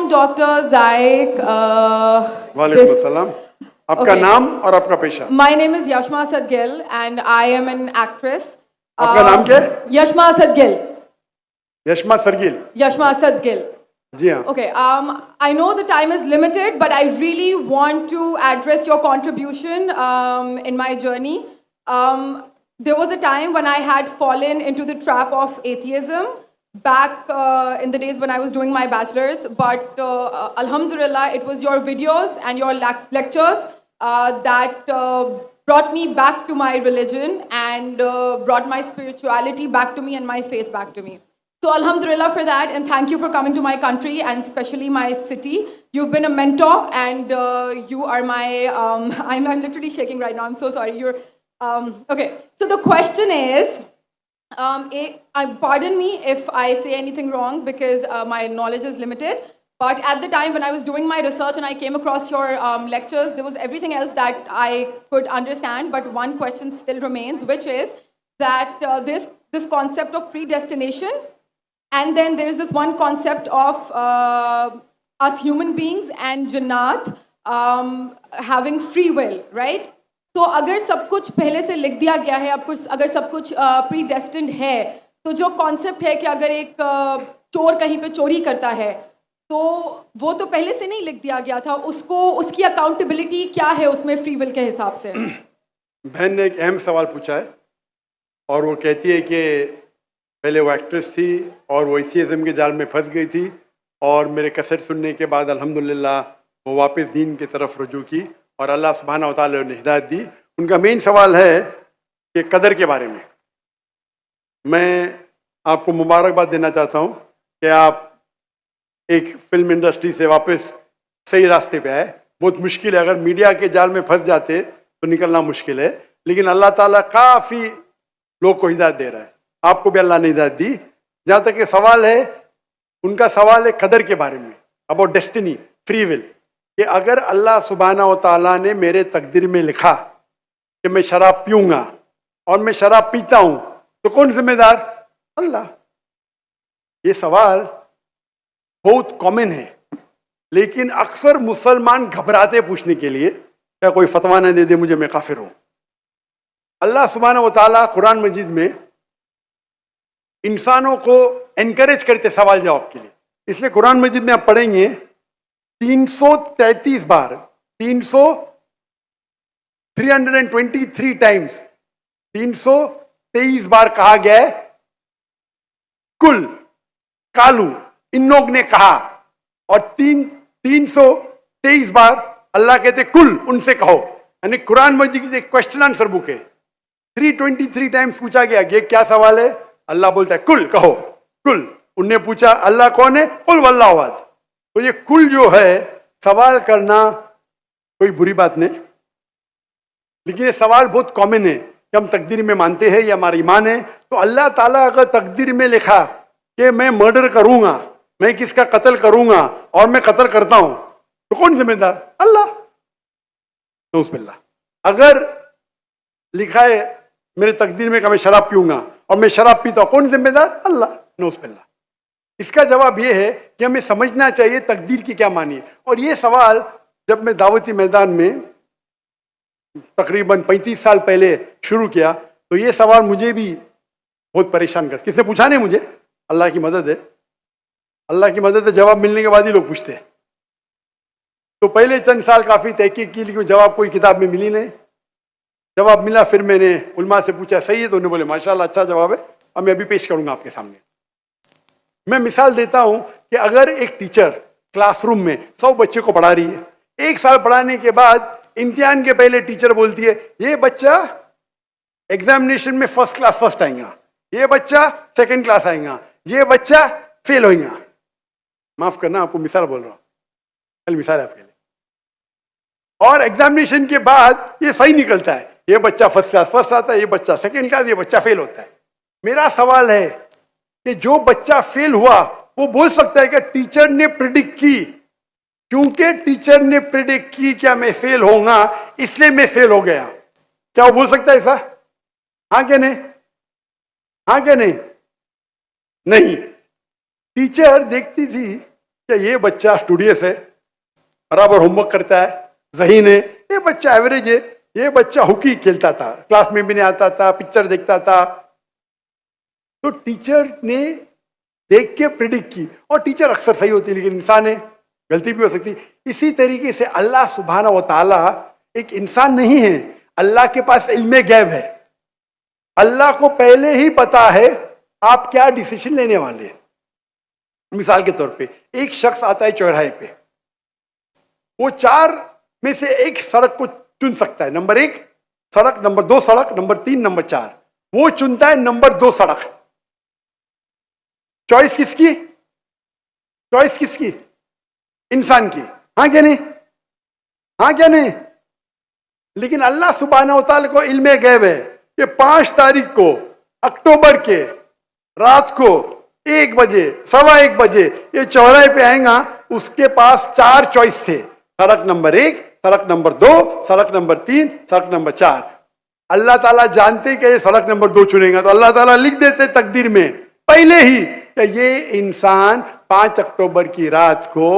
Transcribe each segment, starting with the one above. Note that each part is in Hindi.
Dr. Zaik. वालेकुम अस्सलाम। आपका Okay. नाम और आपका पेशा? My name is Yashma Asad Gill and I am an actress. आपका नाम क्या है? Yashma Asad Gill. Yashma सरगिल। Yashma Asad Gill. जी हाँ। Okay, I know the time is limited, but I really want to address your contribution in my journey. There was a time when I had fallen into the trap of atheism back in the days when I was doing my bachelor's, but Alhamdulillah, it was your videos and your lectures that brought me back to my religion and brought my spirituality back to me and my faith back to me. So Alhamdulillah for that, and thank you for coming to my country and especially my city. You've been a mentor, and you are my. I'm literally shaking right now. I'm so sorry. You're okay. So the question is, pardon me if I say anything wrong because my knowledge is limited. But at the time when I was doing my research and I came across your lectures, there was everything else that I could understand. But one question still remains, which is that this concept of predestination. And then there is this one concept of us human beings and Jannat having free will, right? तो अगर सब कुछ पहले से लिख दिया गया है, अगर सब कुछ predestined है, तो जो concept है कि अगर एक चोर कहीं पे चोरी करता है, तो वो तो पहले से नहीं लिख दिया गया था, उसकी accountability क्या है उसमें free will के हिसाब से? बहन ने एक अहम सवाल पूछा है और वो कहती है कि पहले वो एक्ट्रेस थी और वो एथियज़म के जाल में फंस गई थी और मेरे कैसेट सुनने के बाद अल्हम्दुलिल्लाह वो वापस दीन की तरफ रुजू की और अल्लाह सुब्हानहू व तआला ने हिदायत दी। उनका मेन सवाल है कि कदर के बारे में। मैं आपको मुबारकबाद देना चाहता हूँ कि आप एक फिल्म इंडस्ट्री से वापस सही रास्ते पे आए। बहुत मुश्किल है, अगर मीडिया के जाल में फंस जाते तो निकलना मुश्किल है, लेकिन अल्लाह ताला काफ़ी लोग को हिदायत दे रहा है। आपको भी अल्लाह ने हिदायत दी। जहाँ तक ये सवाल है, उनका सवाल है कदर के बारे में, अबाउट डेस्टिनी, फ्री विल, कि अगर अल्लाह सुब्हानहू व तआला ने मेरे तकदीर में लिखा कि मैं शराब पीऊँगा और मैं शराब पीता हूँ, तो कौन जिम्मेदार? अल्लाह। ये सवाल बहुत कॉमन है, लेकिन अक्सर मुसलमान घबराते पूछने के लिए, क्या कोई फतवा न दे दे मुझे, मैं काफिर हूँ। अल्लाह सुब्हानहू व तआला कुरान मजीद में इंसानों को एनकरेज करते सवाल जवाब के लिए, इसलिए कुरान मजीद में आप पढ़ेंगे 333 बार 323 टाइम्स 323 बार कहा गया है कुल, कालू, इन लोग ने कहा, और 323 बार अल्लाह कहते कुल, उनसे कहो। यानी कुरान मजीद की एक क्वेश्चन आंसर बुक है। 323 टाइम्स पूछा गया कि क्या सवाल है, अल्लाह बोलता है कुल, कहो कुल। उनने पूछा अल्लाह कौन है, कुल वल्लाहु अहद। तो ये कुल जो है, सवाल करना कोई बुरी बात नहीं, लेकिन ये सवाल बहुत कॉमन है कि हम तकदीर में मानते हैं, ये हमारा ईमान है। तो अल्लाह ताला अगर तकदीर में लिखा कि मैं मर्डर करूंगा, मैं किसका कत्ल करूंगा और मैं कत्ल करता हूं, तो कौन जिम्मेदार? अल्लाह। नऊज़ुबिल्लाह। अगर लिखा है मेरे तकदीर में कि मैं शराब पीऊंगा और मैं शराब पीता हूं, कौन जिम्मेदार? अल्लाह। नऊज़ुबिल्लाह। इसका जवाब यह है कि हमें समझना चाहिए तकदीर की क्या मानी है। और ये सवाल जब मैं दावती मैदान में तकरीबन 35 साल पहले शुरू किया, तो ये सवाल मुझे भी बहुत परेशान कर, किसने पूछा नहीं मुझे, अल्लाह की मदद है, अल्लाह की मदद है, जवाब मिलने के बाद ही लोग पूछते हैं। तो पहले चंद साल काफ़ी तहकीक की, लेकिन जवाब कोई किताब में मिली नहीं। जवाब मिला, फिर मैंने उलमा से पूछा सही है, तो उन्होंने बोले माशाल्लाह अच्छा जवाब है, और मैं अभी पेश करूंगा आपके सामने। मैं मिसाल देता हूं कि अगर एक टीचर क्लासरूम में 100 बच्चे को पढ़ा रही है, 1 साल पढ़ाने के बाद इम्तिहान के पहले टीचर बोलती है ये बच्चा एग्जामिनेशन में फर्स्ट क्लास फर्स्ट आएगा, ये बच्चा सेकंड क्लास आएगा, ये बच्चा फेल होगा। माफ करना, आपको मिसाल बोल रहा हूं, कल मिसाल है आपके लिए। और एग्जामिनेशन के बाद ये सही निकलता है, ये बच्चा फर्स्ट क्लास फर्स्ट आता है, ये बच्चा सेकंड क्लास, ये बच्चा फेल होता है। मेरा सवाल है कि जो बच्चा फेल हुआ वो बोल सकता है कि टीचर ने प्रिडिक्ट की, क्योंकि टीचर ने प्रिडिक्ट की क्या मैं फेल होऊंगा, इसलिए मैं फेल हो गया। क्या वो बोल सकता है ऐसा? हाँ क्या नहीं? हाँ क्या नहीं? नहीं। टीचर देखती थी कि ये बच्चा स्टूडियस है, बराबर होमवर्क करता है, ज़हीन है, ये बच्चा एवरेज है, ये बच्चा हॉकी खेलता था, क्लास में भी नहीं आता था, पिक्चर देखता था। तो टीचर ने देख के प्रिडिक्ट की, और टीचर अक्सर सही होती है लेकिन इंसान है, गलती भी हो सकती। इसी तरीके से अल्लाह सुब्हाना व तआला एक इंसान नहीं है, अल्लाह के पास इल्मे गैब है। अल्लाह को पहले ही पता है आप क्या डिसीजन लेने वाले हैं। मिसाल के तौर पे एक शख्स आता है चौराहे पे, वो 4 में से एक सड़क को चुन सकता है, नंबर 1 सड़क, नंबर 2 सड़क, नंबर 3, नंबर 4। वो चुनता है नंबर 2 सड़क। चॉइस किसकी? चॉइस किसकी? इंसान की। हाँ क्या नहीं? हाँ क्या नहीं? लेकिन अल्लाह सुब्हाना व तआला को इल्मे गैब है कि 5 तारीख को अक्टूबर के रात को 1 बजे, 1:15 बजे ये चौराहे पे आएगा। उसके पास 4 चॉइस थे, सड़क नंबर 1, सड़क नंबर 2, सड़क नंबर 3, सड़क नंबर 4। अल्लाह ताला जानते कि ये सड़क नंबर 2 चुनेगा, तो अल्लाह ताला लिख देते तकदीर में पहले ही कि ये इंसान 5 अक्टूबर की रात को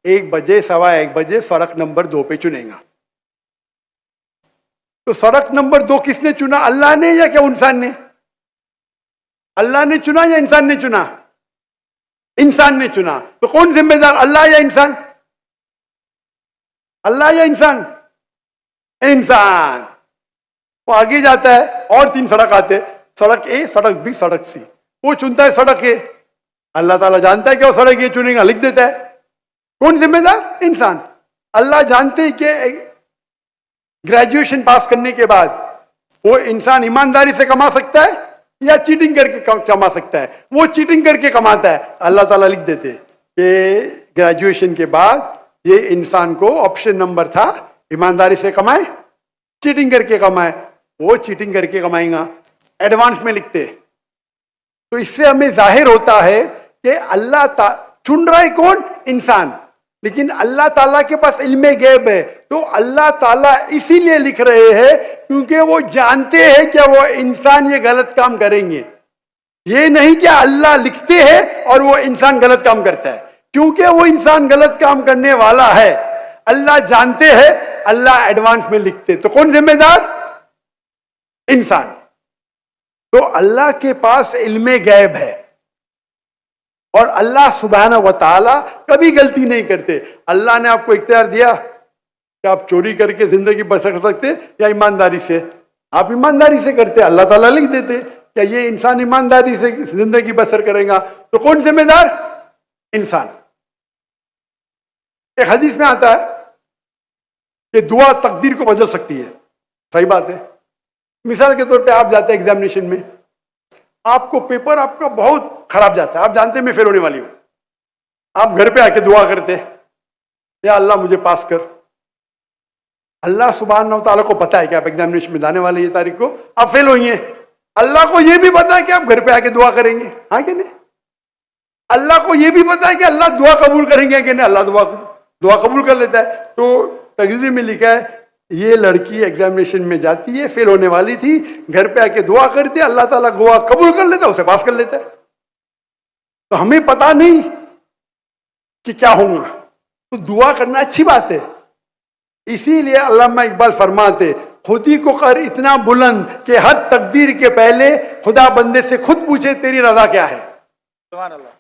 1 बजे, 1:15 बजे सड़क नंबर 2 पे चुनेगा। तो सड़क नंबर 2 किसने चुना? अल्लाह ने या क्या इंसान ने? अल्लाह ने चुना या इंसान ने चुना? इंसान ने चुना। तो कौन जिम्मेदार, अल्लाह या इंसान? अल्लाह या इंसान? इंसान। वो आगे जाता है और 3 सड़क आते, सड़क ए, सड़क बी, सड़क सी। वो चुनता है सड़क ए, अल्लाह ताला जानता है कि वो सड़क ए चुनेगा, लिख देता है। कौन जिम्मेदार? इंसान। अल्लाह जानते हैं कि ग्रेजुएशन पास करने के बाद वो इंसान ईमानदारी से कमा सकता है या चीटिंग करके कमा सकता है। वो चीटिंग करके कमाता है, अल्लाह ताला लिख देते कि ग्रेजुएशन के बाद ये इंसान को ऑप्शन नंबर था ईमानदारी से कमाए, चीटिंग करके कमाए। वो चीटिंग करके कमाएगा, एडवांस में लिखते। तो इससे हमें जाहिर होता है कि अल्लाह चुन रहा है कौन? इंसान। लेकिन अल्लाह ताला के पास इल्मे गैब है, तो अल्लाह ताला इसीलिए लिख रहे हैं क्योंकि वो जानते हैं कि वो इंसान ये गलत काम करेंगे। ये नहीं कि अल्लाह लिखते हैं और वो इंसान गलत काम करता है, क्योंकि वो इंसान गलत काम करने वाला है, अल्लाह जानते हैं, अल्लाह एडवांस में लिखते। तो कौन जिम्मेदार? इंसान। तो अल्लाह के पास इल्मे गैब है और अल्लाह सुब्हाना व तआला कभी गलती नहीं करते। अल्लाह ने आपको इख्तियार दिया कि आप चोरी करके जिंदगी बसर कर सकते या ईमानदारी से। आप ईमानदारी से करते, अल्लाह ताला लिख देते क्या ये इंसान ईमानदारी से जिंदगी बसर करेगा। तो कौन जिम्मेदार? इंसान। एक हदीस में आता है कि दुआ तकदीर को बदल सकती है। सही बात है। मिसाल के तौर पे आप जाते हैं एग्जामिनेशन में, आपको पेपर आपका बहुत खराब जाता है, आप जानते हैं मैं फेल होने वाली हूं, आप घर पे आके दुआ करते या अल्लाह मुझे पास कर। अल्लाह सुब्हानहू व तआला को पता है कि आप एग्जामिनेशन में जाने वाले ये तारीख को आप फेल होंगे। अल्लाह को यह भी पता है कि आप घर पे आके दुआ करेंगे, हाँ कि नहीं? अल्लाह को यह भी पता है कि अल्लाह दुआ कबूल करेंगे कि नहीं। अल्लाह दुआ कबूल कर लेता है। तो तकदीर में लिखा है ये लड़की एग्जामिनेशन में जाती है, फेल होने वाली थी, घर पे आके दुआ करती है, अल्लाह ताला दुआ कबूल कर लेता है, उसे पास कर लेता है। तो हमें पता नहीं कि क्या होगा, तो दुआ करना अच्छी बात है। इसीलिए अल्लामा इकबाल फरमाते खुदी को कर इतना बुलंद कि हर तकदीर के पहले खुदा बंदे से खुद पूछे तेरी रजा क्या है। सुभान अल्लाह।